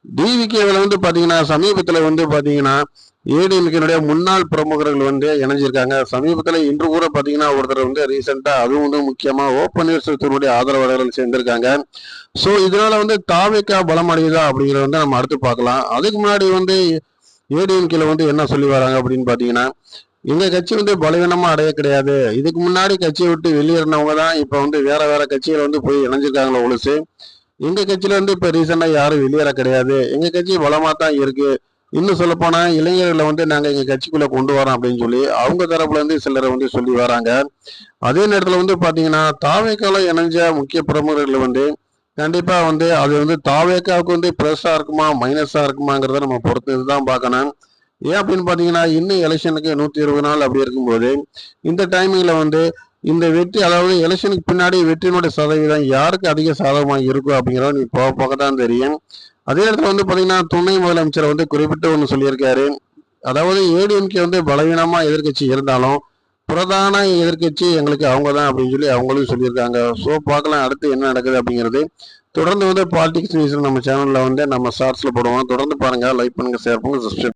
டிவிகேவில் வந்து பாத்தீங்கன்னா சமீபத்துல வந்து பாத்தீங்கன்னா ஏடிஎம்கேனுடைய முன்னாள் பிரமுகர்கள் வந்து இணைஞ்சிருக்காங்க. சமீபத்துல இன்று கூட பாத்தீங்கன்னா ஒருத்தர் வந்து ரீசெண்டா அதுவும் வந்து முக்கியமா ஓ பன்னீர்செல்வத்தினுடைய ஆதரவாளர்கள் சேர்ந்திருக்காங்க. ஸோ இதனால வந்து தாவேக்கா பலமடையுதா அப்படிங்கிறத வந்து நம்ம அடுத்து பார்க்கலாம். அதுக்கு முன்னாடி வந்து ஏடிஎம்கேல வந்து என்ன சொல்லி வராங்க அப்படின்னு பாத்தீங்கன்னா, எங்க கட்சி வந்து பலவீனமா அடைய கிடையாது. இதுக்கு முன்னாடி கட்சியை விட்டு வெளியேறினவங்க தான் இப்ப வந்து வேற வேற கட்சிகள் வந்து போய் இணைஞ்சிருக்காங்களோ ஒழிச்சு எங்க கட்சியில இருந்து இப்ப ரீசெண்டா யாரும் வெளியேற கிடையாது. எங்க கட்சி பலமா தான் இருக்கு. இன்னும் சொல்ல போனா இளைஞர்களை வந்து நாங்க எங்க கட்சிக்குள்ள கொண்டு வரோம் அப்படின்னு சொல்லி அவங்க தரப்புல இருந்து சிலரை வந்து சொல்லி வராங்க. அதே நேரத்துல வந்து பாத்தீங்கன்னா தாவேக்கால இணைஞ்ச முக்கிய பிரமுகர்கள் வந்து கண்டிப்பா வந்து அது வந்து தாவேக்காவுக்கு வந்து பிளஸ்ஸா இருக்குமா மைனஸா இருக்குமாங்கிறத நம்ம பொறுத்து தான் பார்க்கணும். ஏன் அப்படின்னு பாத்தீங்கன்னா இன்னும் எலெக்ஷனுக்கு 120 நாள் அப்படி இருக்கும்போது இந்த டைமிங்ல வந்து இந்த வெற்றி அதாவது எலெக்ஷனுக்கு பின்னாடி வெற்றியினுடைய சதவீதம் யாருக்கு அதிக சாதகமாக இருக்கும் அப்படிங்கிறத நீ போக போக தான் தெரியும். அதே நேரத்தில் வந்து பாத்தீங்கன்னா துணை முதலமைச்சர் வந்து குறிப்பிட்டு ஒன்று சொல்லியிருக்காரு. அதாவது ஏடிஎம்கே வந்து பலவீனமா எதிர்கட்சி இருந்தாலும் பிரதான எதிர்கட்சி எங்களுக்கு அவங்க தான் அப்படின்னு சொல்லி அவங்களும் சொல்லியிருக்காங்க. ஸோ பார்க்கலாம் அடுத்து என்ன நடக்குது அப்படிங்கிறது. தொடர்ந்து வந்து பாலிடிக்ஸ் நியூஸ் நம்ம சேனல்ல வந்து நம்ம ஷார்ட்ஸ்ல போடுவோம். தொடர்ந்து பாருங்க, லைக் பண்ணுங்க, ஷேர் பண்ணுங்க, சப்ஸ்கிரைப்